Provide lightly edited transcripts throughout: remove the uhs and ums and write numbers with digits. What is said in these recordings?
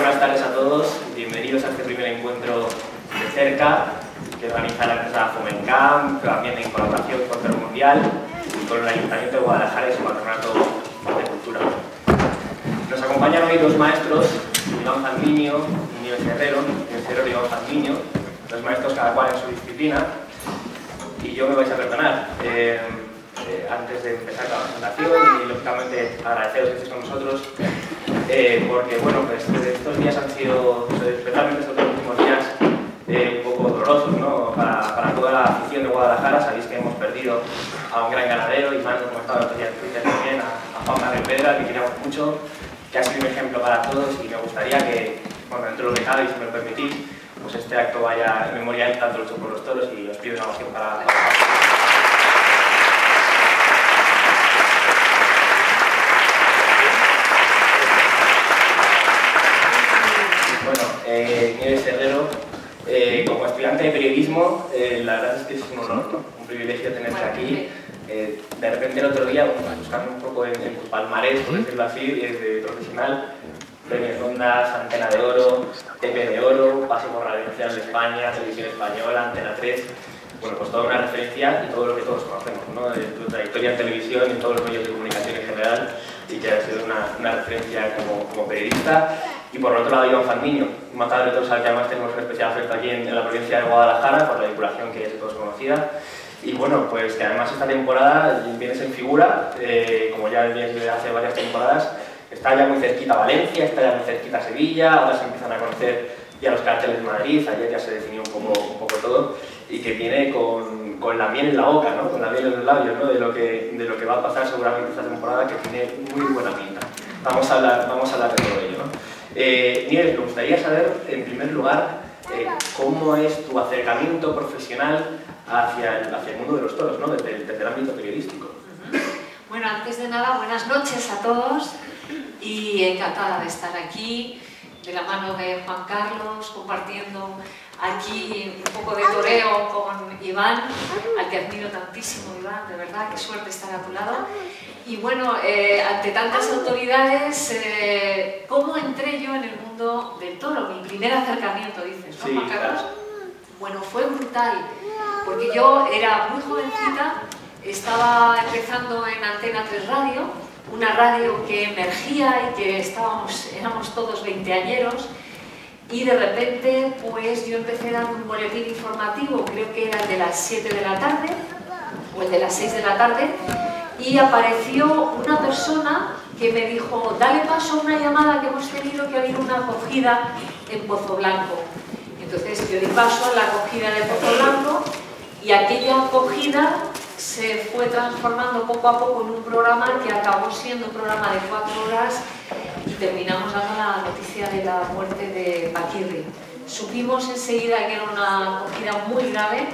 buenas tardes a todos, bienvenidos a este primer encuentro de cerca que organiza la empresa Fomencam, también en colaboración con Terror Mundial y con el Ayuntamiento de Guadalajara y su patronato de cultura. Nos acompañan hoy dos maestros, Iván Fandiño y Nieves Herrero y Iván Fandiño, dos maestros cada cual en su disciplina, y yo me vais a perdonar. Antes de empezar con la presentación y lógicamente agradeceros que estéis con nosotros porque bueno, pues estos días han sido, especialmente estos últimos días, un poco dolorosos, ¿no? Para toda la afición de Guadalajara. Sabéis que hemos perdido a un gran ganadero, y más como estaba otros días en Twitter también, a Juan Manuel Pedra, que queríamos mucho, que ha sido un ejemplo para todos, y me gustaría que, bueno, dentro de lo que cabe y si me lo permitís, pues este acto vaya en memorial tanto lucho por los toros, y os pido una oración para Nieves Herrero, como estudiante de periodismo, la verdad es que es un honor, ¿no? Un privilegio tenerte aquí. De repente el otro día, buscando un poco en tu palmarés, por decirlo así, de profesional, Premios Ondas, Antena de Oro, TP de Oro, paso por Radio Nacional de España, Televisión Española, Antena 3, bueno, pues toda una referencia y todo lo que todos conocemos, ¿no? De tu trayectoria en televisión y en todos los medios de comunicación en general, y que ha sido una referencia como periodista. Y por otro lado, Iván Fandiño, un matador de toros al que además tenemos un especial afecto aquí en la provincia de Guadalajara, por la vinculación que es de todos conocida. Y bueno, pues que además esta temporada vienes en figura, como ya vienes desde hace varias temporadas, está ya muy cerquita Valencia, está ya muy cerquita Sevilla, ahora se empiezan a conocer ya los carteles de Madrid, ayer ya se definió un poco todo, y que viene con la miel en la boca, ¿no? Con la miel en los labios, ¿no? de lo que va a pasar seguramente esta temporada, que tiene muy buena pinta. Vamos a hablar de todo ello, ¿no? Nieves, me gustaría saber, en primer lugar, cómo es tu acercamiento profesional hacia el mundo de los toros, ¿no? desde el ámbito periodístico. Bueno, antes de nada, buenas noches a todos y encantada de estar aquí de la mano de Juan Carlos, compartiendo aquí un poco de toreo con Iván, al que admiro tantísimo, Iván, de verdad, qué suerte estar a tu lado. Y bueno, ante tantas autoridades, ¿cómo entré yo en el mundo del toro? Mi primer acercamiento, dices, ¿no, Juan Carlos? Bueno, fue brutal, porque yo era muy jovencita, estaba empezando en Antena 3 Radio, una radio que emergía y que éramos todos veinteañeros, y de repente pues yo empecé dando un boletín informativo, creo que era el de las 7 de la tarde o el de las 6 de la tarde, y apareció una persona que me dijo: dale paso a una llamada que hemos tenido, que ha habido una acogida en Pozo Blanco. Entonces yo di paso a la acogida de Pozo Blanco, y aquella acogida se fue transformando poco a poco en un programa que acabó siendo un programa de 4 horas, y terminamos dando la noticia de la muerte de Paquirri. Supimos enseguida que era una acogida muy grave,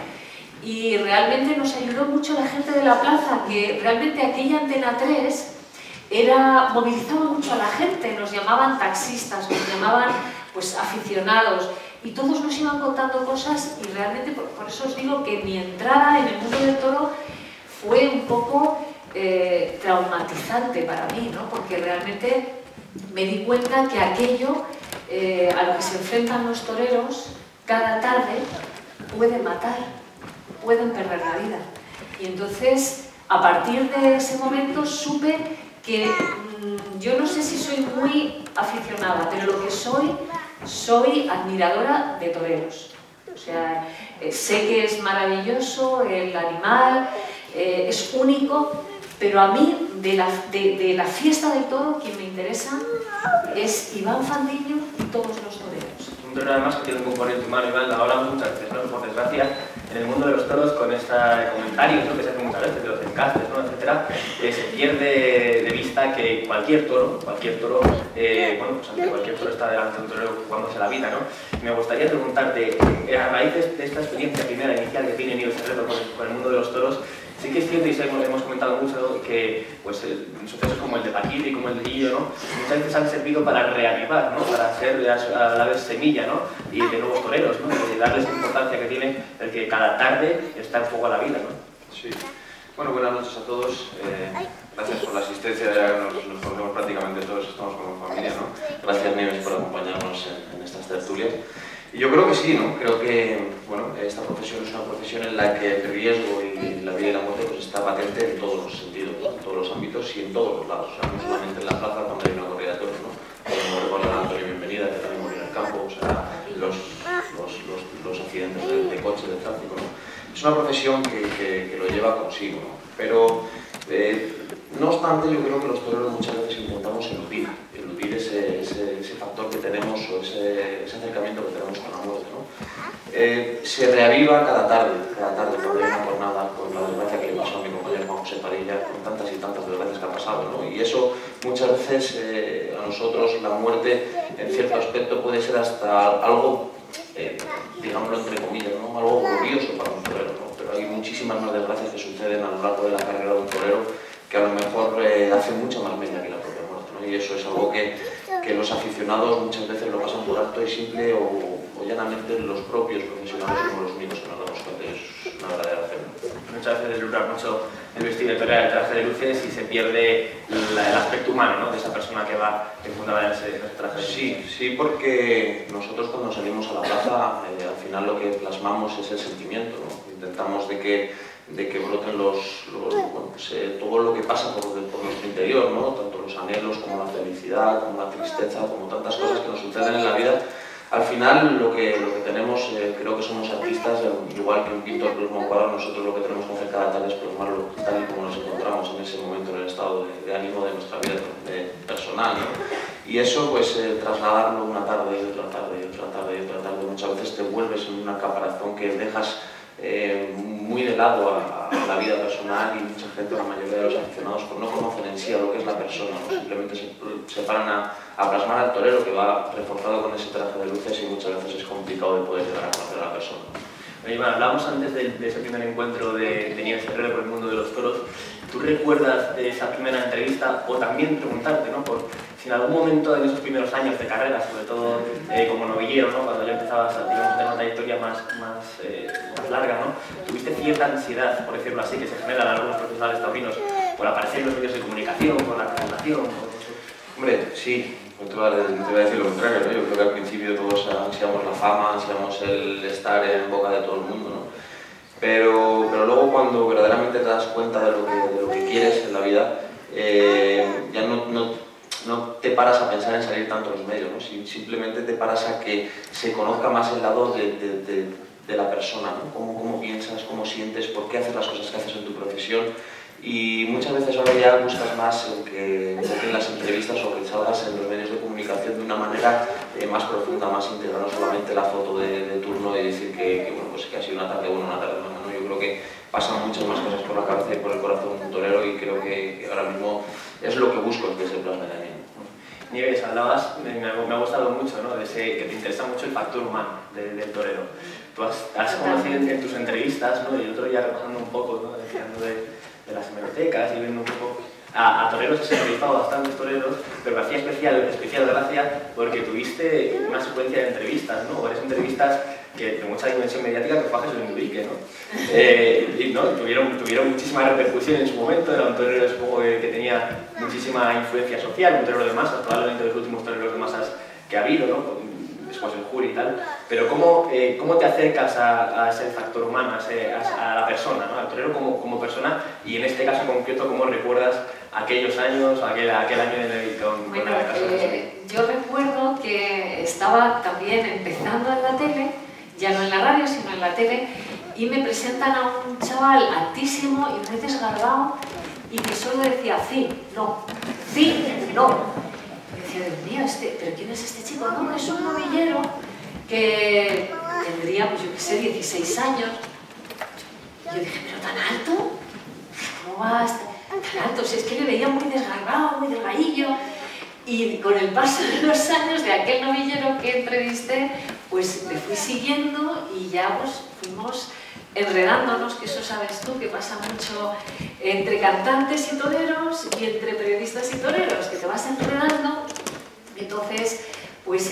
y realmente nos ayudó mucho la gente de la plaza, que realmente aquella Antena 3 movilizaba mucho a la gente, nos llamaban taxistas, nos llamaban pues aficionados, y todos nos iban contando cosas, y realmente por eso os digo que mi entrada en el mundo del toro fue un poco traumatizante para mí, ¿no? Porque realmente me di cuenta que aquello a lo que se enfrentan los toreros cada tarde puede matar, pueden perder la vida. Y entonces, a partir de ese momento, supe que yo no sé si soy muy aficionada, pero lo que soy admiradora de toreros. O sea, sé que es maravilloso el animal, es único, pero a mí, de la fiesta del toro, quien me interesa es Iván Fandiño y todos los toreros. Un torero además que tiene un componente humano, Iván, lo hablamos muchas veces, ¿no? Por desgracia, en el mundo de los toros, con este comentario, ¿no? que se hace muchas veces, de los encastes, ¿no? etcétera, se pierde de vista que cualquier toro, bueno, pues ante cualquier toro está delante de un torero jugándose la vida, ¿no? Me gustaría preguntarte, a raíz de esta experiencia primera inicial que tiene Nieves Herrero con el mundo de los toros, sí que es cierto, y hemos comentado mucho, que pues, sucesos como el de Paquirri, como el de Guillo, ¿no? muchas veces han servido para reavivar, ¿no? Para ser a la vez semilla, ¿no? y de nuevos toreros, ¿no? y darles la importancia que tiene el que cada tarde está en fuego a la vida, ¿no? Sí. Bueno, buenas noches a todos. Gracias por la asistencia, ya nos conocemos prácticamente todos, estamos como familia, ¿no? Gracias, Nieves, por acompañarnos en estas tertulias. Y yo creo que sí, ¿no? Creo que, bueno, esta profesión es una profesión en la que el riesgo y la vida y la muerte pues, está patente en todos los sentidos, ¿no? En todos los ámbitos y en todos los lados, o sea, no solamente en la plaza cuando hay una corrida de toros, ¿no? Como recuerda Antonio Bienvenida, que también murió en el campo, o sea, los accidentes de coche, de tráfico, ¿no? Es una profesión que lo lleva consigo, ¿no? Pero, no obstante, yo creo que los toreros muchas veces intentamos eludir ese factor que tenemos o ese acercamiento que tenemos con la muerte, ¿no? Se reaviva cada tarde cuando hay una jornada, con la desgracia que le pasó a mi compañero Juan José Padilla, con tantas y tantas desgracias que ha pasado, ¿no? Y eso muchas veces a nosotros la muerte en cierto aspecto puede ser hasta algo, digámoslo entre comillas, ¿no? Algo glorioso para un torero, ¿no? Pero hay muchísimas más desgracias que suceden a lo largo de la carrera de un torero que a lo mejor hace mucha más media que la propia muerte, ¿no? Y eso es algo que los aficionados muchas veces lo pasan por alto y simple o llanamente los propios profesionales como los míos que nos damos cuenta de eso. Es una verdadera pena. Muchas veces deslumbra mucho el vestido de torero, el traje de luces y se pierde el aspecto humano, ¿no? De esa persona que va enfundada en ese traje de luces. Sí, porque nosotros cuando salimos a la plaza al final lo que plasmamos es el sentimiento, ¿no? Intentamos de que broten todo lo que pasa por nuestro interior, ¿no? Tanto los anhelos como la felicidad, como la tristeza, como tantas cosas que nos suceden en la vida. Al final lo que tenemos, creo que somos artistas, igual que un pintor plasma un cuadro, nosotros lo que tenemos que hacer cada tarde es plasmarlo tal y como nos encontramos en ese momento, en el estado de ánimo de nuestra vida personal, ¿no? Y eso, pues, trasladarlo una tarde y otra tarde y otra tarde y otra tarde, muchas veces te vuelves en una caparazón que dejas muy de lado a la vida personal y mucha gente, la mayoría de los aficionados, pues no conocen en sí a lo que es la persona, ¿no? Simplemente se paran a plasmar al torero que va reforzado con ese traje de luces y muchas veces es complicado de poder llegar a conocer a la persona. Oye, Iván, hablábamos antes de ese primer encuentro de Nieves Herrero por el mundo de los toros. ¿Tú recuerdas de esa primera entrevista o también preguntarte, ¿no? Por si en algún momento en esos primeros años de carrera, sobre todo como novillero, ¿no? Cuando ya empezabas a tener una trayectoria más larga, ¿no? ¿Tuviste cierta ansiedad, por decirlo así, que se genera en algunos profesionales taurinos por aparecer en los medios de comunicación, por la presentación? Hombre, sí, te voy a decir lo contrario, ¿no? Yo creo que al principio todos ansiamos la fama, ansiamos el estar en boca de todo el mundo, ¿no? Pero luego cuando verdaderamente te das cuenta de lo que quieres en la vida, ya no te paras a pensar en salir tanto a los medios, ¿no? Simplemente te paras a que se conozca más el lado de la persona, ¿no? Cómo piensas, cómo sientes, por qué haces las cosas que haces en tu profesión. Y muchas veces ahora ya buscas más en que en las entrevistas o que salgas en los medios de comunicación de una manera más profunda, más íntegra, no solamente la foto de turno y decir bueno, pues que ha sido una tarde buena, una tarde mala, ¿no? Yo creo que pasan muchas más cosas por la cabeza y por el corazón de un torero y creo que ahora mismo es lo que busco, que se plasme de mí. Nieves, hablabas, me ha gustado mucho, ¿no? De que te interesa mucho el factor humano del torero. Tú has conocido en tus entrevistas, ¿no? Y el otro día repasando un poco, ¿no? Decíando de las hemerotecas y viendo un poco a toreros, has entrevistado a bastantes toreros, pero me hacía especial gracia porque tuviste una secuencia de entrevistas, ¿no? Varias entrevistas de mucha dimensión mediática que fue a Jesús Endurique, ¿no? Y ¿no? Tuvieron muchísima repercusión en su momento, era un torero supongo que tenía muchísima influencia social, un torero de masas, probablemente de los últimos toreros de masas que ha habido, ¿no? Después el jury y tal, pero ¿cómo te acercas a ese factor humano, a la persona, ¿no? Al torero como persona, y en este caso en concreto, ¿cómo recuerdas aquellos años, aquel año con el caso de yo recuerdo que estaba también empezando en la tele, ya no en la radio, sino en la tele, y me presentan a un chaval altísimo y muy desgarbado, y que solo decía sí, no, Decía, Dios mío, ¿pero quién es este chico? No, es un novillero que tendría, pues yo qué sé, 16 años. Y yo dije, ¿pero tan alto? ¿Cómo va tan alto? Si es que le veía muy desgarbado, muy delgadillo. Y con el paso de los años de aquel novillero que entrevisté, pues le fui siguiendo y ya pues fuimos enredándonos, que eso sabes tú, que pasa mucho entre cantantes y toreros y entre periodistas y toreros, que te vas enredando. Entonces, pues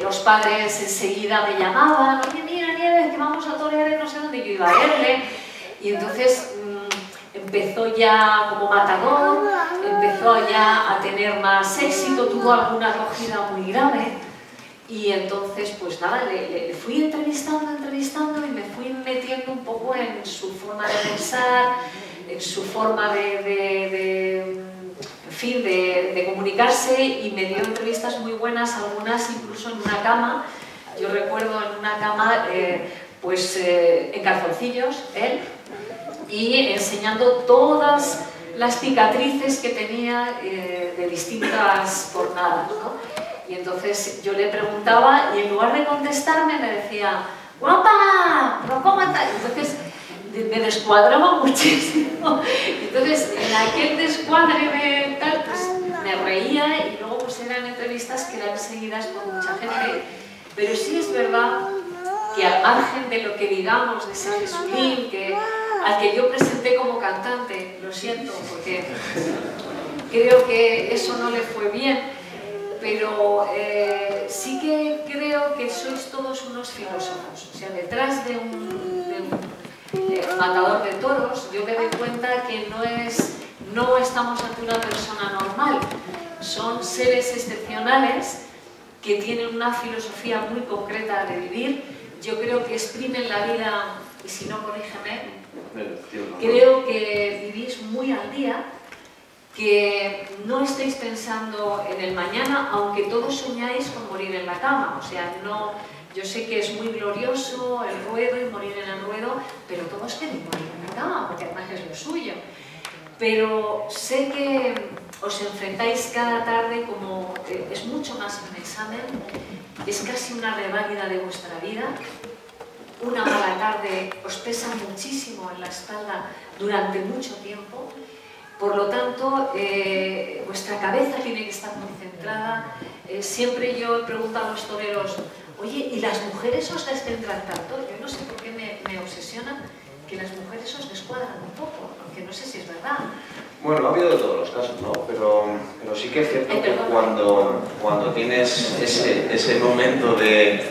los padres enseguida me llamaban, oye, mira, Nieves, que vamos a torear en no sé dónde, yo iba a verle. Y entonces empezó ya como matador, empezó ya a tener más éxito, tuvo alguna acogida muy grave y entonces pues nada, le fui entrevistando y me fui metiendo un poco en su forma de pensar, en su forma en fin, de comunicarse, y me dio entrevistas muy buenas, algunas incluso en una cama. Yo recuerdo en una cama en calzoncillos, él, y enseñando todas las cicatrices que tenía de distintas jornadas, ¿no? Y entonces yo le preguntaba y en lugar de contestarme me decía: ¡guapa! ¿Pero cómo estás? Entonces me descuadraba muchísimo. Entonces en aquel descuadre pues, me reía, y luego pues eran entrevistas que eran seguidas por mucha gente. Pero sí es verdad que al margen de lo que digamos de ese Jesulín al que yo presenté como cantante, lo siento porque creo que eso no le fue bien, pero sí que creo que sois todos unos filósofos. O sea, detrás de un matador de toros, yo me doy cuenta que no estamos ante una persona normal, son seres excepcionales que tienen una filosofía muy concreta de vivir. Yo creo que exprimen la vida, y si no, corrígeme, creo que vivís muy al día, que no estáis pensando en el mañana, aunque todos soñáis con morir en la cama. O sea, no, yo sé que es muy glorioso el ruedo y morir en el ruedo, pero todos queréis morir en la cama, porque además es lo suyo. Pero sé que os enfrentáis cada tarde como es mucho más que un examen, es casi una reválida de vuestra vida. Una mala tarde os pesa muchísimo en la espalda durante mucho tiempo. Por lo tanto, vuestra cabeza tiene que estar muy centrada. Siempre yo pregunto a los toreros: oye, ¿y las mujeres os descentran tanto? Yo no sé por qué me obsesionan que las mujeres os descuadran un poco, aunque no sé si es verdad. Bueno, ha habido de todos los casos, ¿no? Pero sí que es cierto que cuando tienes ese momento de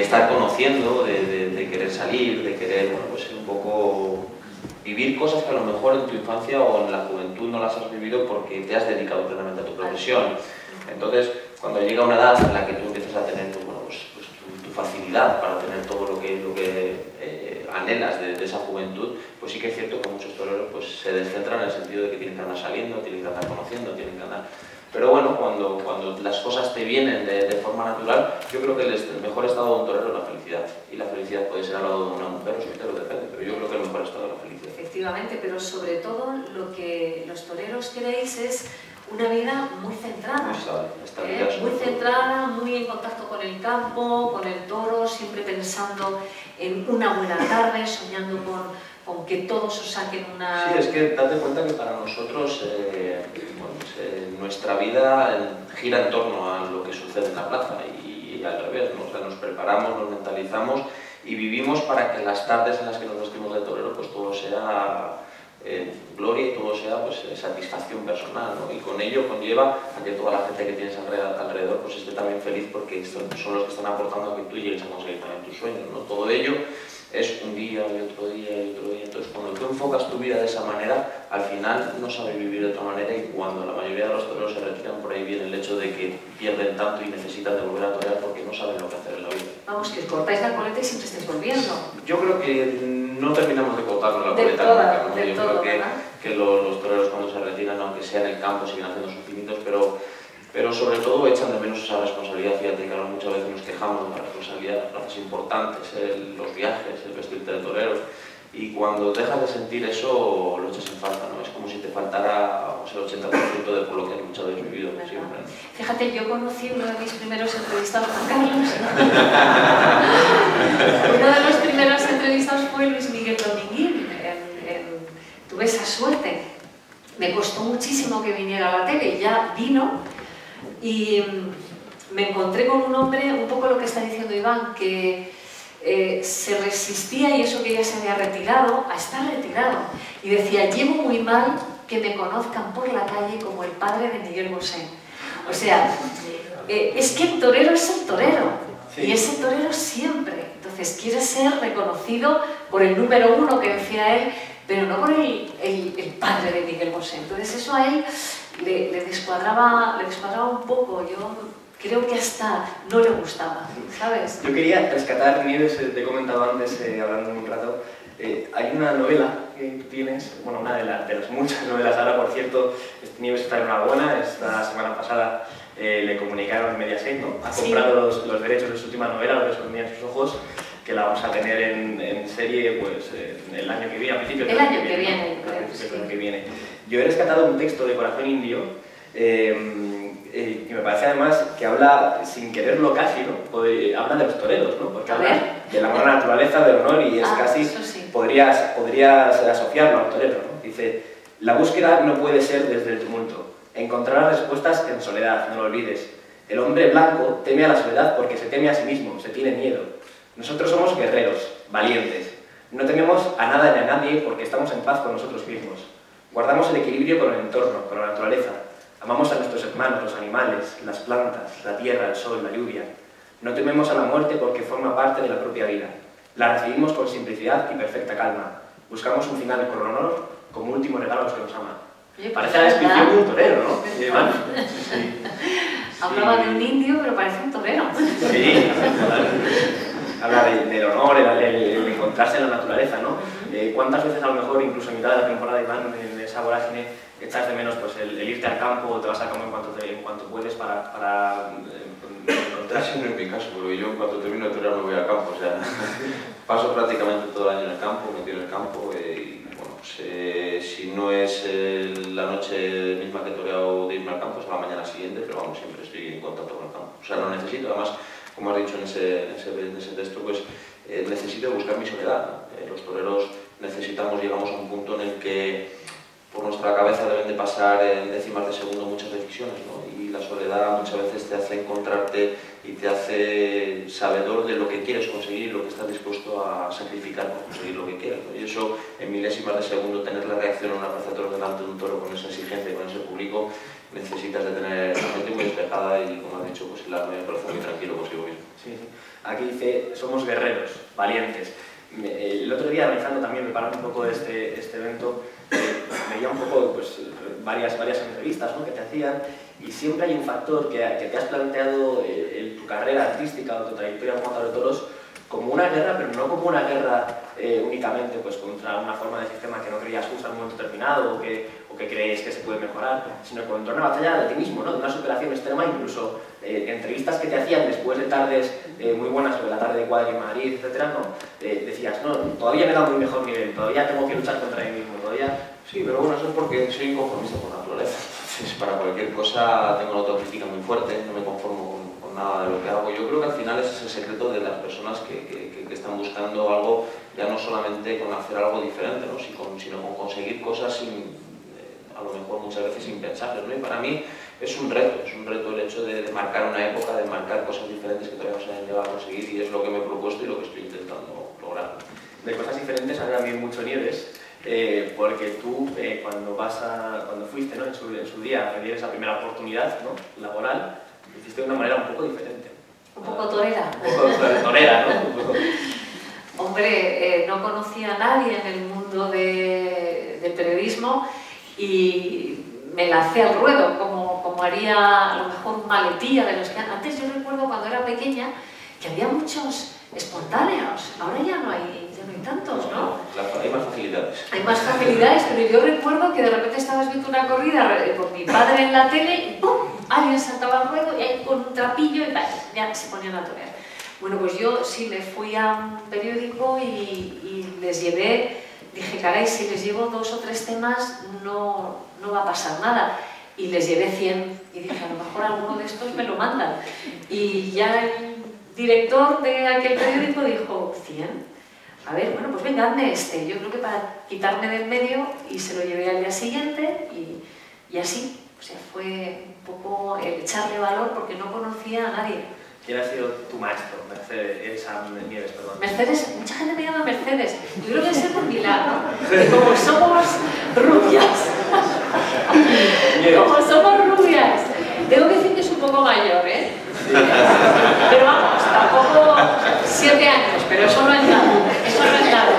estar conociendo, de querer salir, de querer, bueno, pues un poco vivir cosas que a lo mejor en tu infancia o en la juventud no las has vivido porque te has dedicado plenamente a tu profesión. Entonces, cuando llega una edad en la que tú empiezas a tener tu facilidad para tener todo lo que anhelas de esa juventud, pues sí que es cierto que muchos toreros pues, se descentran en el sentido de que tienen que andar saliendo, tienen que andar conociendo, tienen que andar... Pero bueno, cuando las cosas te vienen de forma natural, yo creo que el mejor estado de un torero es la felicidad. Y la felicidad puede ser al lado de una mujer o soltero, depende, pero yo creo que el mejor estado es la felicidad. Efectivamente, pero sobre todo lo que los toreros queréis es una vida muy centrada, muy centrada, muy en contacto con el campo, con el toro, siempre pensando en una buena tarde, soñando con que todos os saquen una... Sí, es que date cuenta que para nosotros nuestra vida gira en torno a lo que sucede en la plaza y al revés, ¿no? O sea, nos preparamos, nos mentalizamos y vivimos para que en las tardes en las que nos vestimos de torero pues todo sea gloria y todo sea pues, satisfacción personal, ¿no? Y con ello conlleva a que toda la gente que tienes alrededor pues, esté también feliz porque son los que están aportando a que tú llegues a conseguir también tus sueños, ¿no? Todo ello es un día y otro día y otro día. Entonces, cuando tú enfocas tu vida de esa manera, al final no sabes vivir de otra manera, y cuando la mayoría de los toreros se retiran, por ahí viene el hecho de que pierden tanto y necesitan de volver a torear porque no saben lo que hacer en la vida. Vamos, que cortáis la coleta y siempre estáis volviendo. Yo creo que no terminamos de cortarnos la coleta nunca, ¿no? Yo creo que los toreros cuando se retiran, aunque sea en el campo, siguen haciendo sus pinitos, pero sobre todo echan de menos esa responsabilidad. Fíjate que ahora muchas veces nos quejamos de la responsabilidad de las plazas importantes, los viajes, el vestirte de torero, y cuando dejas de sentir eso lo echas en falta, ¿no? Es como si te faltara el 80% de por lo que has luchado y vivido siempre, ¿no? Fíjate, yo conocí uno de mis primeros entrevistados, Juan Carlos. Uno de los primeros entrevistados fue Luis Miguel Dominguín. Tuve esa suerte. Me costó muchísimo que viniera a la tele, ya vino. Y me encontré con un hombre, un poco lo que está diciendo Iván, que se resistía, y eso que ya se había retirado, a estar retirado. Y decía: llevo muy mal que me conozcan por la calle como el padre de Miguel Bosé. O sea, es que el torero es el torero, sí. Y ese torero siempre. Entonces quiere ser reconocido por el número uno que decía él, pero no por el padre de Miguel Bosé. Entonces eso a él le descuadraba un poco. Yo creo que hasta no le gustaba, ¿sabes? Yo quería rescatar, Nieves, te he comentado antes, hablando un rato, hay una novela que tú tienes, bueno, una de las muchas novelas ahora, por cierto, Nieves está en enhorabuena, esta semana pasada le comunicaron en Mediaset, ¿no? Ha comprado los derechos de su última novela, Lo que escondía en sus ojos, que la vamos a tener en serie pues, el año que viene, a principios del año que viene. Yo he rescatado un texto de Corazón Indio, que me parece además que habla, sin quererlo casi, ¿no? Habla de los toreros, ¿no? Porque habla del amor a la naturaleza, del honor, y es casi, podrías asociarlo al torero, ¿no? Dice, la búsqueda no puede ser desde el tumulto. Encontrar las respuestas en soledad, no lo olvides. El hombre blanco teme a la soledad porque se teme a sí mismo, se tiene miedo. Nosotros somos guerreros, valientes. No tememos a nada ni a nadie porque estamos en paz con nosotros mismos. Guardamos el equilibrio con el entorno, con la naturaleza. Amamos a nuestros hermanos, los animales, las plantas, la tierra, el sol, la lluvia. No tememos a la muerte porque forma parte de la propia vida. La recibimos con simplicidad y perfecta calma. Buscamos un final con honor como último regalo a los que nos aman. Parece la descripción de un torero, ¿no? Sí. Hablaba de un indio, pero parece un torero. Sí, habla del honor, el encontrarse en la naturaleza, ¿no? ¿Cuántas veces a lo mejor, incluso en mitad de la temporada, Iván, en esa vorágine, echas de menos pues, el irte al campo o te vas al campo en cuanto puedes para encontrarse? No es mi caso, porque yo en cuanto termino de torear no voy al campo, o sea, paso prácticamente todo el año en el campo, metido en el campo, y bueno, pues, si no es la noche misma que he toreado de irme al campo, es a la mañana siguiente, pero vamos, siempre estoy en contacto con el campo. O sea, lo necesito, además, como has dicho en ese texto, pues necesito buscar mi soledad, ¿no? Los toreros llegamos a un punto en el que por nuestra cabeza deben de pasar en décimas de segundo muchas decisiones, ¿no? Y la soledad muchas veces te hace encontrarte y te hace sabedor de lo que quieres conseguir y lo que estás dispuesto a sacrificar por conseguir lo que quieres, ¿no? Y eso, en milésimas de segundo, tener la reacción a una plaza de toros delante de un toro con esa exigencia y con ese público, necesitas de tener la mente muy despejada y, como has dicho, pues el alma y el corazón muy tranquilo consigo mismo. Sí, sí. Aquí dice, somos guerreros, valientes. El otro día, analizando también, preparando un poco este evento, veía un poco pues, varias entrevistas, ¿no? Que te hacían, y siempre hay un factor que te has planteado en tu carrera artística o tu trayectoria como matador de toros como una guerra, pero no como una guerra únicamente pues, contra una forma de sistema que no creías justo en un momento determinado o que crees que se puede mejorar, sino contra una batalla de ti mismo, ¿no? De una superación extrema, incluso entrevistas que te hacían después de tardes muy buenas, sobre la tarde de Cuadri en Madrid, etc., ¿no? Decías, no, todavía me da muy mejor nivel, todavía tengo que luchar contra mí mismo, todavía... Sí, pero bueno, eso es porque soy inconformista por naturaleza. Entonces, para cualquier cosa tengo una autocrítica muy fuerte, no me conformo con nada de lo que hago. Yo creo que al final ese es el secreto de las personas que están buscando algo, ya no solamente con hacer algo diferente, ¿no? sino con conseguir cosas a lo mejor muchas veces impensables, ¿no? Y para mí es un reto el hecho de marcar una época, de marcar cosas diferentes que todavía no se han llegado a conseguir, y es lo que me he propuesto y lo que estoy intentando lograr. De cosas diferentes habla también mucho Nieves, porque tú cuando fuiste, ¿no? en su día, que esa primera oportunidad, ¿no? laboral, lo hiciste de una manera un poco diferente. Un poco torera. Un poco torera, ¿no? Un poco... Hombre, no conocía a nadie en el mundo del periodismo y me lancé al ruedo, como haría a lo mejor un maletía de los que antes. Yo recuerdo cuando era pequeña que había muchos espontáneos, ahora ya no hay tantos, ¿no? Hay más facilidades. Hay más facilidades, pero yo recuerdo que de repente estabas viendo una corrida con mi padre en la tele y ¡pum! Alguien saltaba al ruedo y ahí con un trapillo y ya se ponían a torear. Bueno, pues yo sí me fui a un periódico y les llevé, dije, caray, si les llevo 2 o 3 temas no va a pasar nada. Y les llevé 100 y dije, a lo mejor alguno de estos me lo mandan. Y ya el director de aquel periódico dijo, 100. A ver, bueno, pues venga, hazme este. Yo creo que para quitarme del medio, y se lo llevé al día siguiente y así. O sea, fue un poco echarle valor porque no conocía a nadie. ¿Quién ha sido tu maestro? Mercedes Nieves, perdón. Mercedes, mucha gente me llama Mercedes. Yo creo que es por milagro. Que como somos rubias, tengo que decir que es un poco mayor, ¿eh? Sí. Pero vamos, tampoco 7 años, pero eso no es nada. Eso no es nada.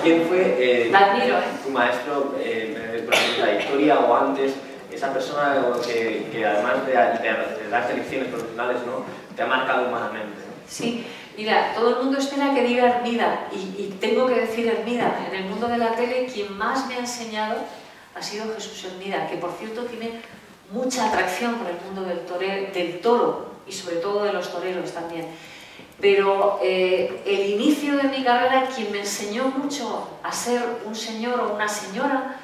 ¿quién fue La admiro, tu maestro durante la historia o antes? Esa persona que además de darte lecciones profesionales, ¿no?, te ha marcado humanamente, ¿no? Sí, mira, todo el mundo espera que diga Hermida, y tengo que decir Hermida. En el mundo de la tele, quien más me ha enseñado ha sido Jesús Hermida, que por cierto tiene mucha atracción por el mundo del toro, y sobre todo de los toreros también. Pero el inicio de mi carrera, quien me enseñó mucho a ser un señor o una señora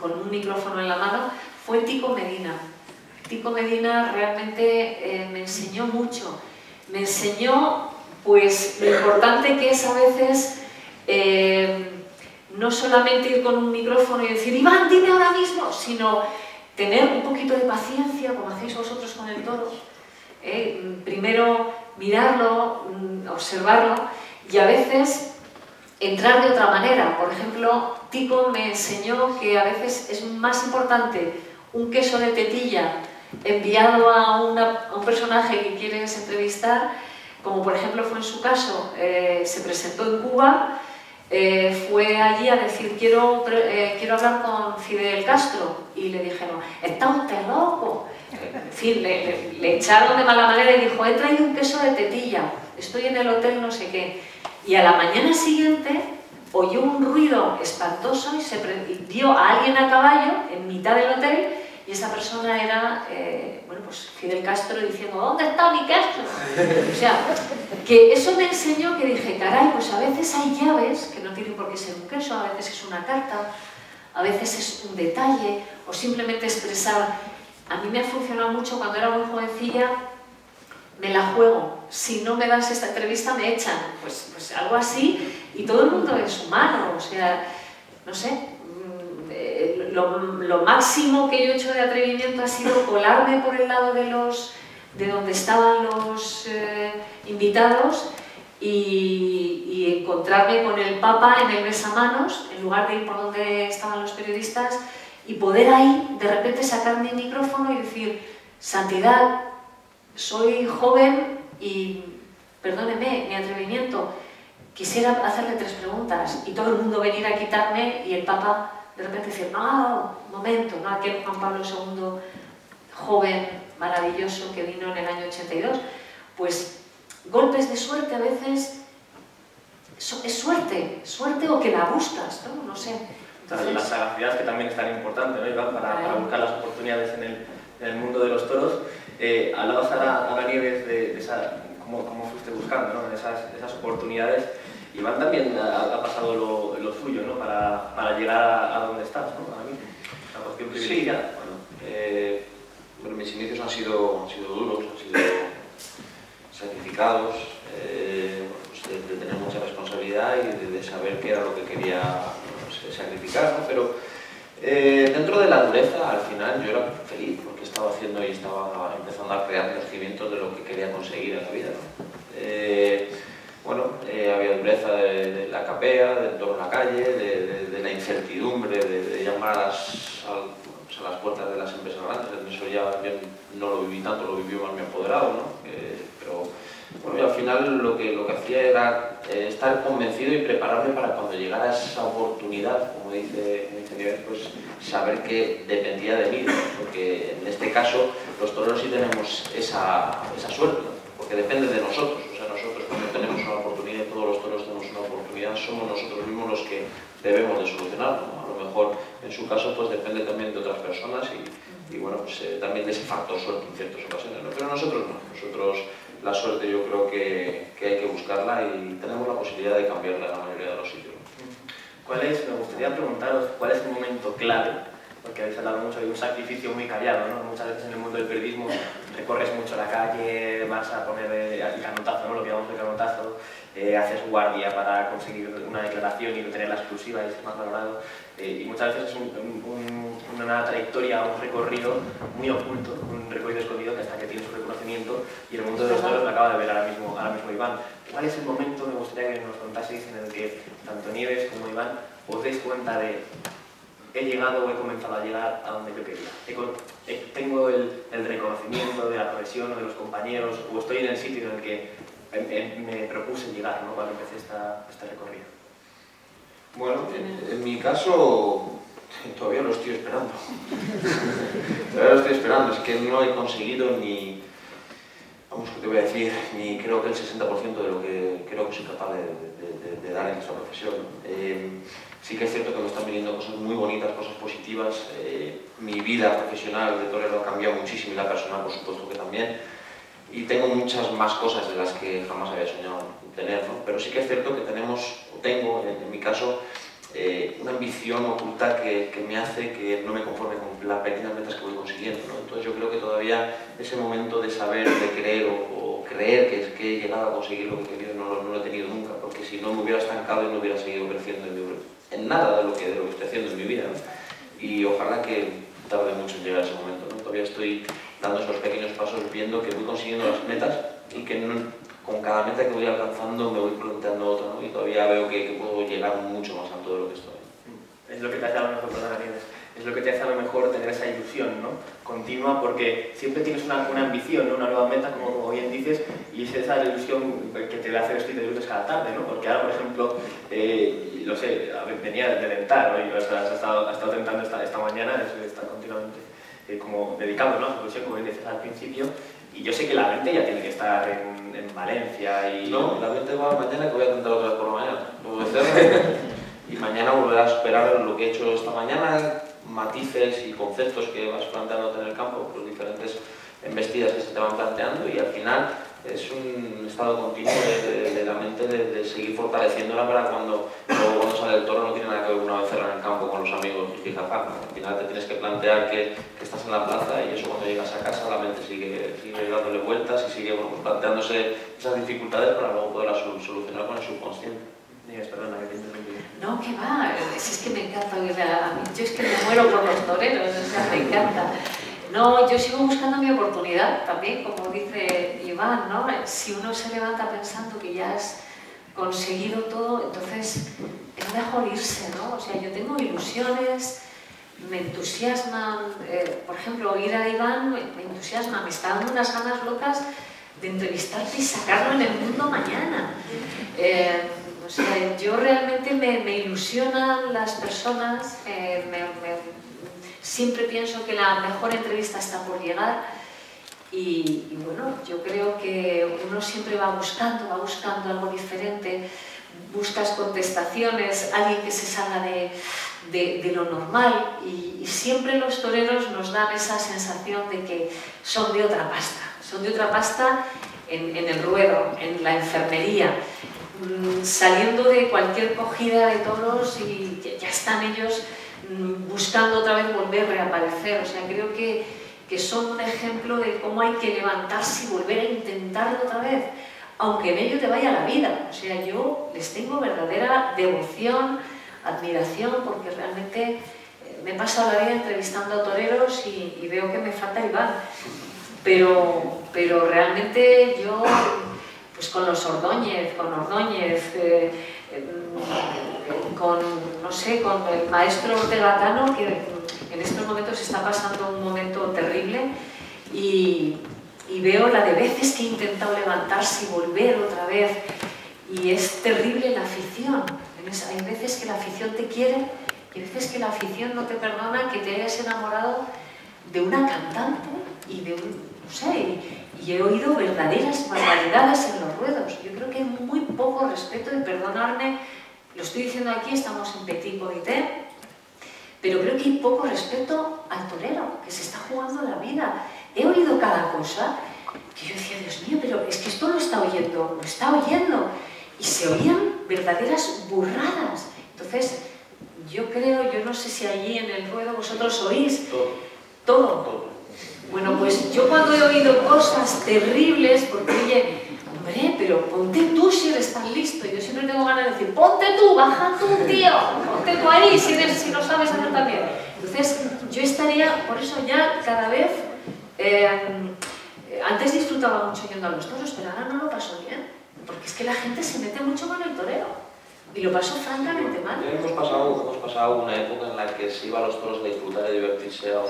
con un micrófono en la mano, fue Tico Medina. Tico Medina realmente me enseñó mucho. Me enseñó pues lo importante que es a veces no solamente ir con un micrófono y decir Iván, dime ahora mismo, sino tener un poquito de paciencia, como hacéis vosotros con el toro. Primero mirarlo, observarlo, y a veces entrar de otra manera. Por ejemplo, Tico me enseñó que a veces es más importante un queso de tetilla enviado a un personaje que quieres entrevistar, como por ejemplo fue en su caso. Se presentó en Cuba, fue allí a decir quiero hablar con Fidel Castro, y le dijeron, ¿está usted loco? En fin, le echaron de mala manera y dijo, he traído un queso de tetilla, estoy en el hotel no sé qué. Y a la mañana siguiente oyó un ruido espantoso y vio a alguien a caballo en mitad del hotel, y esa persona era bueno, pues Fidel Castro, diciendo, ¿dónde está mi queso? O sea, que eso me enseñó, que dije, caray, pues a veces hay llaves que no tienen por qué ser un queso, a veces es una carta, a veces es un detalle, o simplemente expresar. A mí me ha funcionado mucho cuando era muy jovencilla, me la juego, si no me das esta entrevista me echan, pues algo así, y todo el mundo es humano, o sea, no sé, lo máximo que yo he hecho de atrevimiento ha sido colarme por el lado de donde estaban los invitados y encontrarme con el Papa en el besamanos, en lugar de ir por donde estaban los periodistas, y poder ahí de repente sacar mi micrófono y decir, Santidad, soy joven y, perdóneme mi atrevimiento, quisiera hacerle 3 preguntas, y todo el mundo venir a quitarme, y el Papa de repente decir, no, un momento, ¿no? Aquel Juan Pablo II, joven, maravilloso, que vino en el año 82, pues golpes de suerte a veces, es suerte o que la buscas, ¿no? No sé. Entonces, la sagacidad, que también es tan importante, ¿no, Iván? Para buscar las oportunidades en el mundo de los toros. Hablabas ahora, Nieves, de cómo fuiste buscando, ¿no?, esas oportunidades. Iván también ha pasado lo suyo, ¿no?, para llegar a donde estás, ¿no? Ahora mismo. Una cuestión privilegiada. Sí, bueno, mis inicios han sido duros, han sido sacrificados, pues de tener mucha responsabilidad y de saber qué era lo que quería sacrificar, ¿no? Pero dentro de la dureza, al final yo era feliz porque estaba haciendo y estaba empezando a crear los cimientos de lo que quería conseguir en la vida, ¿no? Bueno, había dureza de la capea, del entorno en la calle, de la incertidumbre, de llamar a las puertas de las empresas grandes. Eso ya yo no lo viví tanto, lo vivió más mi apoderado, ¿no? Pero bueno, y al final lo que hacía era estar convencido y prepararme para cuando llegara esa oportunidad, como dice Nieves, pues saber que dependía de mí, ¿no? Porque en este caso los toreros sí tenemos esa suerte, ¿no? Porque depende de nosotros. O sea, nosotros cuando tenemos una oportunidad, todos los toreros tenemos una oportunidad, somos nosotros mismos los que debemos de solucionarlo, ¿no? A lo mejor en su caso pues depende también de otras personas y bueno, pues también de ese factor suerte en ciertas ocasiones, ¿no? Pero nosotros no, nosotros la suerte yo creo que hay que buscarla y tenemos la posibilidad de cambiarla en la mayoría de los sitios. Me gustaría preguntaros, ¿cuál es el momento clave? Porque habéis hablado mucho de un sacrificio muy callado, ¿no? Muchas veces en el mundo del periodismo recorres mucho la calle, vas a poner el canotazo, ¿no?, lo que llamamos el canotazo, haces guardia para conseguir una declaración y tener la exclusiva y ser más valorado. Y muchas veces es una trayectoria, un recorrido muy oculto, un recorrido escondido que hasta que tiene su reconocimiento, y el mundo de los toros lo acaba de ver ahora mismo Iván. ¿Cuál es el momento, me gustaría que nos contaseis, en el que tanto Nieves como Iván os deis cuenta de he llegado o he comenzado a llegar a donde yo quería? Tengo el reconocimiento de la profesión o de los compañeros, o estoy en el sitio en el que me propuse llegar, ¿no?, cuando empecé este recorrido. Bueno, en mi caso todavía lo estoy esperando. Todavía lo estoy esperando, es que no he conseguido ni, vamos, ¿qué te voy a decir? Ni creo que el 60% de lo que creo que soy capaz de dar en esta profesión. Sí que es cierto que me están viniendo cosas muy bonitas, cosas positivas. Mi vida profesional de torero ha cambiado muchísimo y la personal, por supuesto que también. Y tengo muchas más cosas de las que jamás había soñado tener, ¿no? Pero sí que es cierto que tenemos, o tengo, en mi caso, una ambición oculta que me hace que no me conforme con las pequeñas metas que voy consiguiendo, ¿no? Entonces yo creo que todavía ese momento de saber, de creer o creer que he llegado a conseguir lo que he querido no lo he tenido nunca, porque si no me hubiera estancado y no hubiera seguido creciendo en nada de lo que estoy haciendo en mi vida, ¿no? Y ojalá que tarde mucho en llegar a ese momento, ¿no? Todavía estoy dando esos pequeños pasos, viendo que voy consiguiendo las metas y que con cada meta que voy alcanzando me voy planteando otra, ¿no? Y todavía veo que puedo llegar mucho más alto de lo que estoy. Es lo que te hace a lo mejor, es lo que te hace a lo mejor tener esa ilusión, ¿no? Continua, porque siempre tienes una ambición, ¿no? Una nueva meta, como bien dices, y es esa ilusión que te hace vestir de luces cada tarde, ¿no? Porque ahora, por ejemplo, lo sé, venía de dentar, ¿no? Y has estado tentando esta mañana, está continuamente como dedicado, ¿no? A su profesión, como bien dices al principio, y yo sé que la mente ya tiene que estar en Valencia y... No, la mente va mañana, que voy a tentar otra vez por la mañana. Lo voy a hacer. Y mañana volverás a esperar lo que he hecho esta mañana, matices y conceptos que vas planteándote en el campo, pues diferentes embestidas que se te van planteando, y al final es un estado continuo de la mente de seguir fortaleciéndola para cuando sale el toro no tiene nada que ver una vez en el campo con los amigos y jaja, ¿no? Al final te tienes que plantear que estás en la plaza, y eso cuando llegas a casa la mente sigue dándole vueltas y sigue, bueno, pues planteándose esas dificultades para luego poderlas solucionar con el subconsciente. Perdona, que te interrumpí. No, que va, si es que me encanta oír a mí, yo es que me muero por los toreros, o sea, me encanta. No, yo sigo buscando mi oportunidad también, como dice Iván, ¿no? Si uno se levanta pensando que ya has conseguido todo, entonces es mejor irse, ¿no? O sea, yo tengo ilusiones, me entusiasman, por ejemplo, oír a Iván me entusiasma, me está dando unas ganas locas de entrevistarte y sacarlo en el mundo mañana. O sea, yo realmente me ilusionan las personas, siempre pienso que la mejor entrevista está por llegar y bueno, yo creo que uno siempre va buscando algo diferente, buscas contestaciones, alguien que se salga de lo normal y siempre los toreros nos dan esa sensación de que son de otra pasta en el ruedo, en la enfermería, saliendo de cualquier cogida de toros y ya están ellos buscando otra vez volver a reaparecer. O sea, creo que son un ejemplo de cómo hay que levantarse y volver a intentarlo otra vez, aunque en ello te vaya la vida. O sea, yo les tengo verdadera devoción, admiración, porque realmente me he pasado la vida entrevistando a toreros y veo que me falta Iván. Pero realmente yo, pues con los Ordóñez, con no sé, con el maestro Ortega-Tano, que en estos momentos está pasando un momento terrible, y veo la de veces que he intentado levantarse y volver otra vez, y es terrible la afición. Hay veces que la afición te quiere y veces que la afición no te perdona que te hayas enamorado de una cantante y de no sé, y he oído verdaderas barbaridades en los ruedos. Yo creo que hay muy poco respeto, y perdonadme, lo estoy diciendo aquí, estamos en Petit Comité, pero creo que hay poco respeto al torero, que se está jugando la vida. He oído cada cosa que yo decía, Dios mío, pero es que esto lo está oyendo, y se oían verdaderas burradas. Entonces, yo creo, yo no sé si allí en el ruedo vosotros oís todo. Bueno, pues yo cuando he oído cosas terribles, porque oye, hombre, pero ponte tú si eres tan listo. Yo siempre tengo ganas de decir, ponte tú, baja tú, tío, ponte tú ahí si lo sabes hacer también. Entonces, yo estaría, por eso ya cada vez, antes disfrutaba mucho yendo a los toros, pero ahora no lo paso bien, porque es que la gente se mete mucho con el torero. Y lo pasó francamente mal. Hemos pasado una época en la que se iba a los toros de disfrutar y divertirse a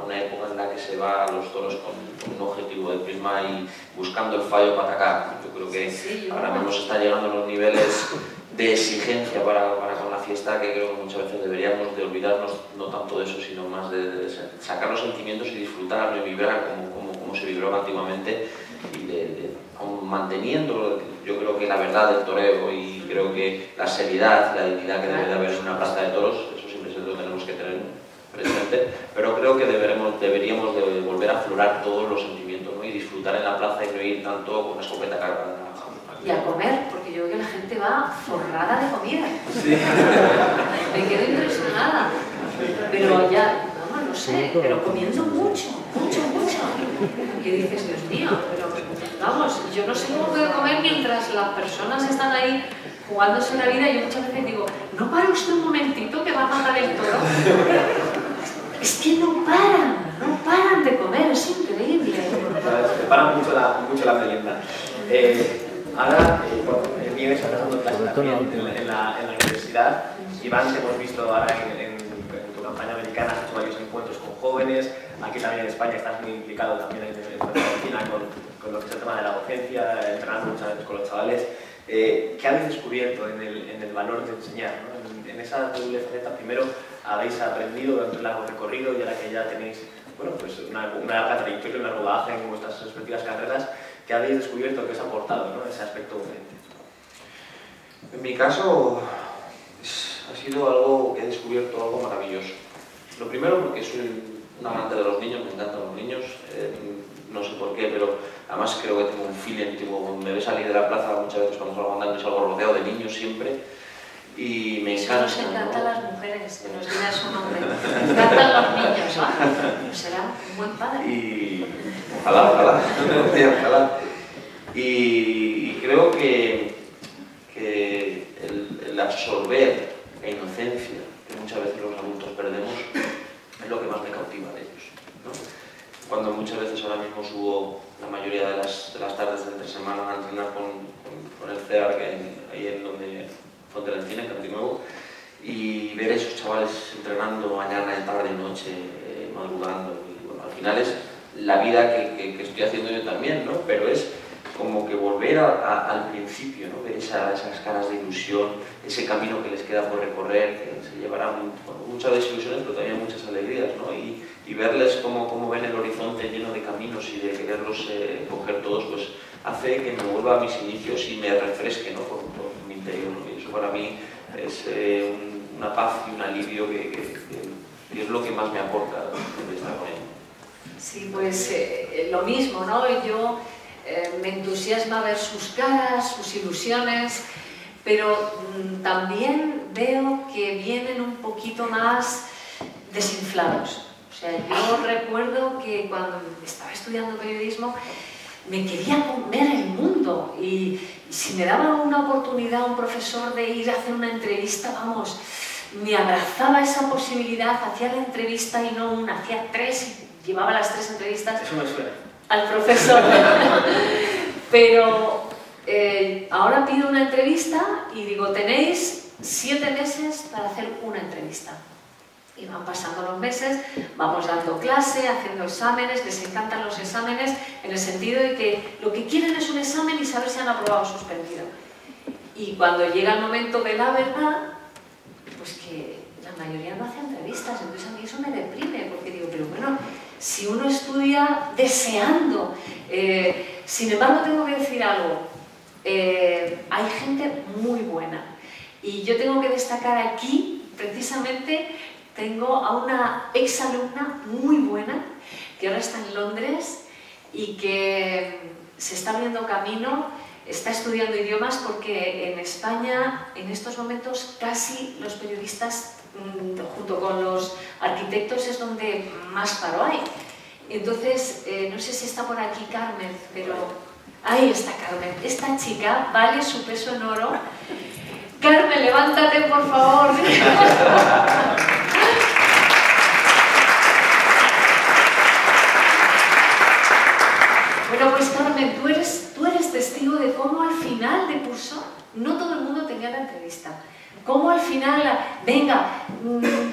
una época en la que se va a los toros con un objetivo de prisma y buscando el fallo para atacar. Yo creo que ahora mismo se está llegando a los niveles de exigencia para con la fiesta, que creo que muchas veces deberíamos de olvidarnos no tanto de eso, sino más de sacar los sentimientos y disfrutar, de vibrar como se vibraba antiguamente, y aún manteniendo, yo creo que la verdad del toreo, y creo que la seriedad, la dignidad que debe de haber en una plaza de toros, eso siempre lo tenemos que tener presente, pero creo que deberíamos de volver a aflorar todos los sentimientos, ¿no? Y disfrutar en la plaza y no ir tanto con una escopeta cargada. Y a comer, porque yo veo que la gente va forrada de comida. Sí. Me quedo impresionada. Pero ya, no sé, pero comiendo mucho. ¿Qué dices, Dios mío? Pero vamos, yo no sé cómo puedo comer mientras las personas están ahí jugándose la vida, y yo muchas veces digo, ¿no para usted un momentito que va a matar el toro? Es que no paran de comer, es increíble. Se para mucho la merienda. Ahora, vienes pasando clases también en la universidad. Iván, te hemos visto ahora en tu campaña americana, has hecho varios encuentros con jóvenes. Aquí también en España estás muy implicado también en Argentina con lo que es el tema de la docencia, entrenando muchas veces con los chavales. ¿Qué habéis descubierto en el valor de enseñar, ¿no? En esa doble faceta, primero habéis aprendido durante un largo recorrido, y ahora que ya tenéis, bueno, pues una larga trayectoria, una rodaje en vuestras respectivas carreras, ¿qué habéis descubierto que os ha aportado, ¿no? Ese aspecto docente? En mi caso, ha sido algo que he descubierto, algo maravilloso. Lo primero, porque soy un amante de los niños, me encantan los niños, no sé por qué, pero además creo que tengo un feeling, tipo, me ves salir de la plaza muchas veces cuando salgo andando y salgo rodeado de niños siempre, y me encanta. Nos encantan las mujeres, que nos diga su nombre. Me encantan los niños, ¿no? Será un buen padre. Y ojalá. Y creo que el absorber la inocencia que muchas veces los adultos perdemos es lo que más me cautiva de ellos, ¿no? Cuando muchas veces ahora mismo subo la mayoría de las tardes de entre semana a entrenar con el CEAR, que ahí en donde Fonte del Encina, en Cantinuevo, y ver a esos chavales entrenando mañana, tarde, noche, madrugando, y bueno, al final es la vida que estoy haciendo yo también, ¿no? Pero es como que volver al principio, ¿no? Ver esas caras de ilusión, ese camino que les queda por recorrer, que se llevarán muchas desilusiones, pero también muchas alegrías, ¿no? Y verles cómo ven el horizonte lleno de caminos y de quererlos coger todos, pues hace que me vuelva a mis inicios y me refresque, ¿no? por mi interior, ¿no? Y eso para mí es una paz y un alivio que es lo que más me aporta de estar con él. Sí, pues lo mismo, ¿no? Yo me entusiasma ver sus caras, sus ilusiones, pero también veo que vienen un poquito más desinflados. O sea, yo recuerdo que cuando estaba estudiando periodismo me quería comer el mundo, y si me daba una oportunidad un profesor de ir a hacer una entrevista, vamos, me abrazaba esa posibilidad, hacía la entrevista y no una, hacía 3 y llevaba las 3 entrevistas. Eso me suena. Al profesor. Pero ahora pido una entrevista y digo, tenéis 7 meses para hacer una entrevista. Y van pasando los meses, vamos dando clase, haciendo exámenes, les encantan los exámenes, en el sentido de que lo que quieren es un examen y saber si han aprobado o suspendido. Y cuando llega el momento de la verdad, pues que la mayoría no hace entrevistas, entonces a mí eso me deprime, porque digo, pero bueno, si uno estudia deseando, sin embargo tengo que decir algo, hay gente muy buena, y yo tengo que destacar aquí, precisamente, tengo a una exalumna muy buena, que ahora está en Londres, y que se está abriendo camino, está estudiando idiomas, porque en España, en estos momentos, casi los periodistas, junto con los arquitectos, es donde más paro hay. Entonces, no sé si está por aquí Carmen, pero ahí está Carmen. Esta chica vale su peso en oro. Carmen, levántate, por favor. Bueno, pues Carmen, tú eres testigo de cómo al final de curso no todo el mundo tenía la entrevista. Cómo al final, venga,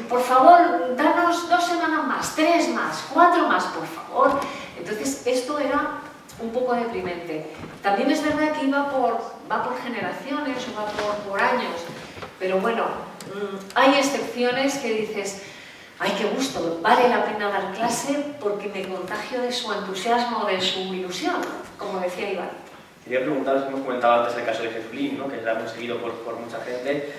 por favor, danos 2 semanas más, 3 más, 4 más, por favor. Entonces, esto era un poco deprimente. También es verdad que iba por va por generaciones o va por años, pero bueno, hay excepciones que dices, ¡ay, qué gusto! Vale la pena dar clase porque me contagio de su entusiasmo, de su ilusión, como decía Iván. Quería preguntaros, hemos comentado antes el caso de Jesulín, ¿no? Que ya hemos seguido por mucha gente.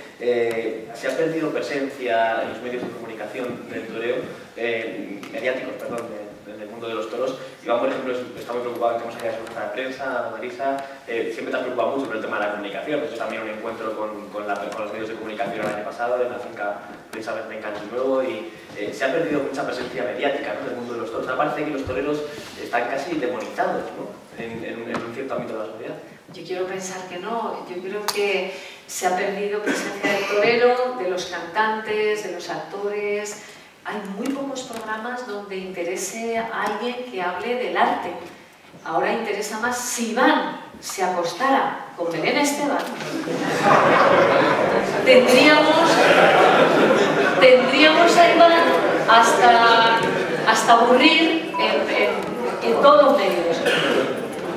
¿Se ha perdido presencia en los medios de comunicación del toreo, mediáticos, perdón, del mundo de los toros? Iván, por ejemplo, está muy preocupado en que hemos salido a su rueda de prensa, Marisa, siempre te has preocupado mucho por el tema de la comunicación. Eso también un encuentro con los medios de comunicación el año pasado, en la finca precisamente en Cancho Nuevo, y se ha perdido mucha presencia mediática, ¿no?, del mundo de los toros. Parece que los toreros están casi demonizados, ¿no?, en un cierto ámbito de la sociedad. Yo quiero pensar que no, yo creo que se ha perdido presencia del torero, de los cantantes, de los actores. Hay muy pocos programas donde interese a alguien que hable del arte. Ahora interesa más si Iván se acostara con Belén Esteban. Tendríamos a Iván hasta aburrir en todos los medios.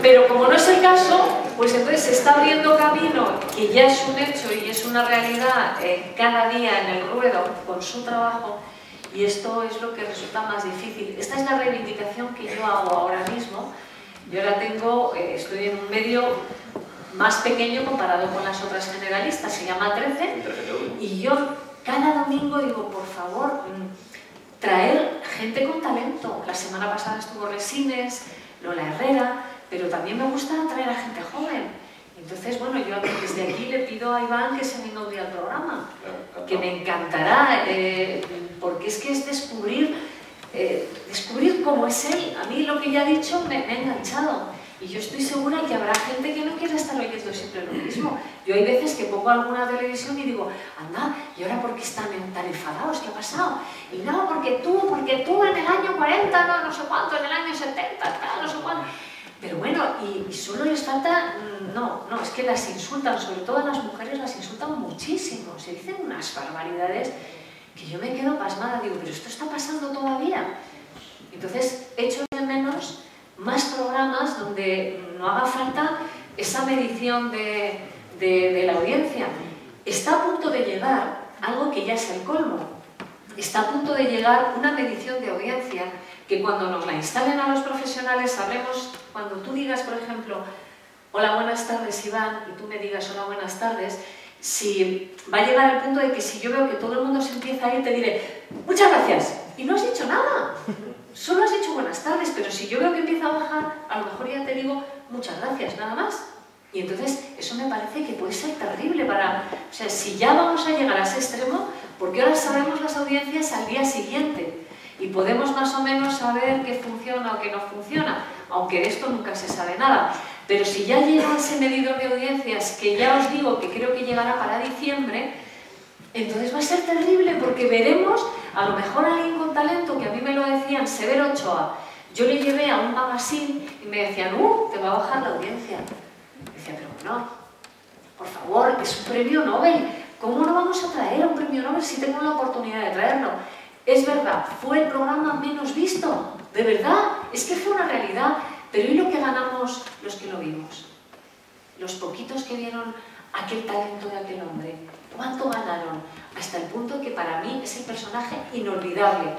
Pero como no es el caso, pues entonces se está abriendo camino, que ya es un hecho y es una realidad cada día en el ruedo con su trabajo, y esto es lo que resulta más difícil. Esta es la reivindicación que yo hago ahora mismo. Yo ahora estoy en un medio más pequeño comparado con las otras generalistas, se llama 13, y yo cada domingo digo, por favor, traer gente con talento. La semana pasada estuvo Resines, Lola Herrera, pero también me gusta traer a gente joven. Entonces, bueno, yo desde aquí le pido a Iván que se venga un día al programa, que me encantará, porque es que es descubrir cómo es él. A mí lo que ya ha dicho me ha enganchado. Y yo estoy segura que habrá gente que no quiera estar oyendo siempre lo mismo. Yo hay veces que pongo alguna televisión y digo, anda, ¿y ahora por qué están tan enfadados? ¿Qué ha pasado? Y no, porque tú en el año 40, no sé cuánto, en el año 70, no sé cuánto. Pero bueno, y solo les falta, no, es que las insultan, sobre todo a las mujeres las insultan muchísimo, se dicen unas barbaridades que yo me quedo pasmada, digo, pero esto está pasando todavía. Entonces, echo de menos más programas donde no haga falta esa medición de la audiencia. Está a punto de llegar algo que ya es el colmo. Está a punto de llegar una medición de audiencia que cuando nos la instalen a los profesionales sabremos, cuando tú digas, por ejemplo, hola, buenas tardes, Iván, y tú me digas hola, buenas tardes, si va a llegar el punto de que si yo veo que todo el mundo se empieza a ir, te diré, muchas gracias, y no has dicho nada. Solo has dicho buenas tardes, pero si yo veo que empieza a bajar, a lo mejor ya te digo muchas gracias, nada más. Y entonces eso me parece que puede ser terrible para... O sea, si ya vamos a llegar a ese extremo, porque ahora sabemos las audiencias al día siguiente y podemos más o menos saber qué funciona o qué no funciona, aunque de esto nunca se sabe nada. Pero si ya llega ese medidor de audiencias, que ya os digo que creo que llegará para diciembre, entonces va a ser terrible porque veremos a lo mejor a alguien con talento, que a mí me lo decían, Severo Ochoa. Yo le llevé a un magazine y me decían, te va a bajar la audiencia. Decía, pero no, por favor, es un premio Nobel. ¿Cómo no vamos a traer un premio Nobel si tengo la oportunidad de traerlo? Es verdad, fue el programa menos visto, de verdad, es que fue una realidad. Pero ¿y lo que ganamos los que lo vimos? Los poquitos que vieron aquel talento de aquel hombre, ¿cuánto ganaron? Hasta el punto que para mí es el personaje inolvidable.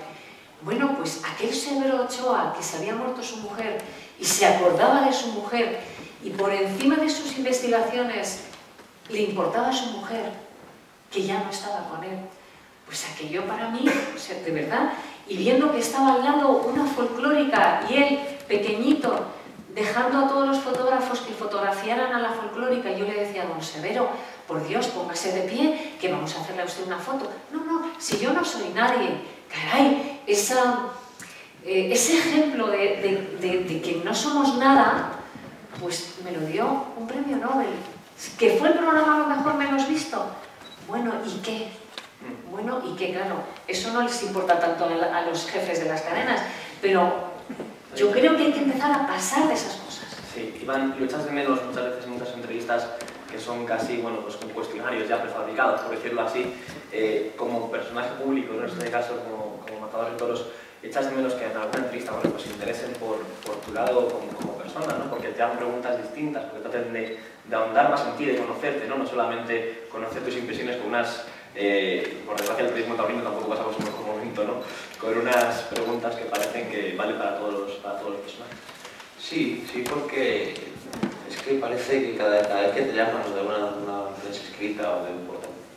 Bueno, pues aquel Severo Ochoa, que se había muerto su mujer y se acordaba de su mujer y por encima de sus investigaciones le importaba a su mujer, que ya no estaba con él, pues aquello para mí, o sea, de verdad, y viendo que estaba al lado una folclórica y él, pequeñito, dejando a todos los fotógrafos que fotografiaran a la folclórica, yo le decía a don Severo, por Dios, póngase de pie, que vamos a hacerle a usted una foto. No, si yo no soy nadie, caray, ese ejemplo de que no somos nada, pues me lo dio un premio Nobel, que fue el programa a lo mejor menos visto. Bueno, ¿y qué? Bueno, y que claro, eso no les importa tanto a los jefes de las cadenas, pero yo creo que hay que empezar a pasar de esas cosas. Sí, Iván, lo echas de menos muchas veces en muchas entrevistas que son casi, bueno, pues con cuestionarios ya prefabricados, por decirlo así, como personaje público, en este caso como matador de toros. echas de menos que en alguna entrevista, bueno, pues se interesen por tu lado como persona, ¿no? Porque te hagan preguntas distintas, porque traten de ahondar más en ti, de conocerte, ¿no? No solamente conocer tus impresiones con unas, por desgracia el periodismo taurino tampoco pasamos un mejor momento, ¿no? Con unas preguntas que parecen que valen para todos los personajes. Sí, porque es que parece que cada vez que te llaman de una prensa escrita o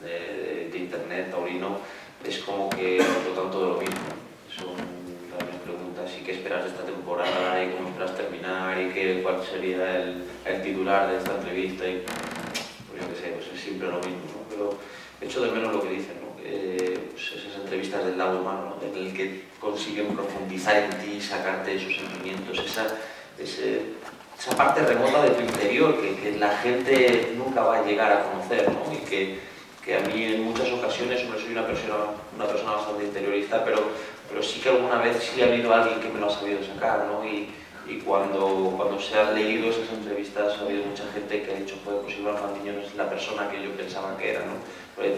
de internet taurino, es como que por lo tanto de lo mismo. Son también preguntas, ¿y qué esperas de esta temporada? ¿Y cómo esperas terminar? ¿Y cuál sería el titular de esta entrevista? Y, pues yo qué sé, pues es siempre lo mismo, ¿no? Pero echo de menos lo que dicen, ¿no? Pues esas entrevistas del lado humano, ¿no? En el que consiguen profundizar en ti, sacarte esos sentimientos, esa parte remota de tu interior que la gente nunca va a llegar a conocer, ¿no? Y que a mí en muchas ocasiones, hombre, soy una persona bastante interiorista, pero sí que alguna vez sí ha habido alguien que me lo ha sabido sacar, ¿no? Y cuando se han leído esas entrevistas ha habido mucha gente que ha dicho, joder, pues Iván Fandiño es la persona que yo pensaba que era, ¿no? Pues,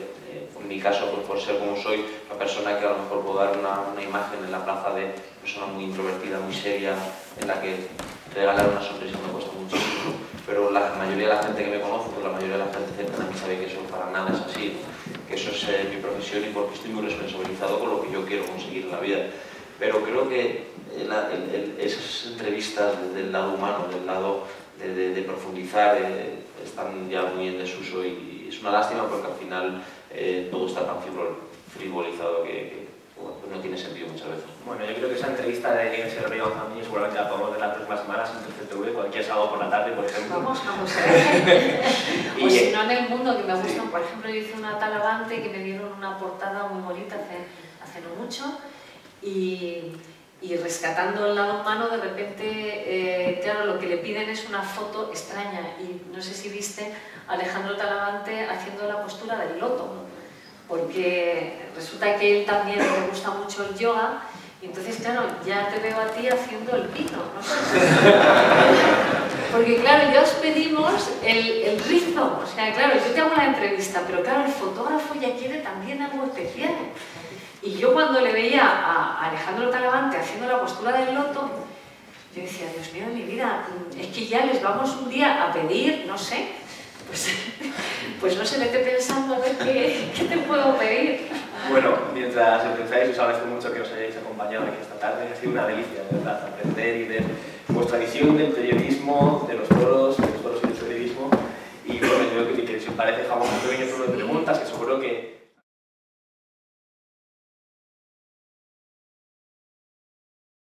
en mi caso, pues por ser como soy, una persona que a lo mejor puedo dar una imagen en la plaza de persona muy introvertida, muy seria, en la que regalar una sonrisa me cuesta muchísimo, pero la mayoría de la gente que me conoce, pues la mayoría de la gente cercana a mí sabe que eso para nada es así, ¿no? Que eso es mi profesión y porque estoy muy responsabilizado con lo que yo quiero conseguir en la vida. Pero creo que esas entrevistas del lado humano, del lado de profundizar, están ya muy en desuso y es una lástima porque al final todo está tan frivolizado que bueno, pues no tiene sentido muchas veces. Bueno, yo creo que esa entrevista de Nieves Herrero a mí seguramente la podemos ver las próximas semanas en CTV, cualquier sábado por la tarde, por ejemplo. Vamos a ver. O si no, en El Mundo, que me gustan. Sí. Por ejemplo, yo hice una Talavante que me dieron una portada muy bonita hace no mucho y rescatando el lado humano, de repente, claro, lo que le piden es una foto extraña y no sé si viste a Alejandro Talavante haciendo la postura del loto, porque resulta que él también le gusta mucho el yoga y entonces, claro, ya te veo a ti haciendo el pino, no sé. Porque, claro, ya os pedimos el rizo, o sea, claro, yo te hago la entrevista, pero claro, el fotógrafo ya quiere también algo especial. Y yo cuando le veía a Alejandro Talavante haciendo la postura del loto, yo decía, Dios mío de mi vida, es que ya les vamos un día a pedir, no sé, pues no sé, vete pensando a ver qué te puedo pedir. Bueno, mientras empezáis, os agradezco mucho que os hayáis acompañado aquí esta tarde, ha sido una delicia, de verdad, aprender y ver vuestra visión del periodismo, de los toros y del periodismo. Y bueno, yo creo que si os parece, dejamos un pequeño turno de preguntas, que seguro que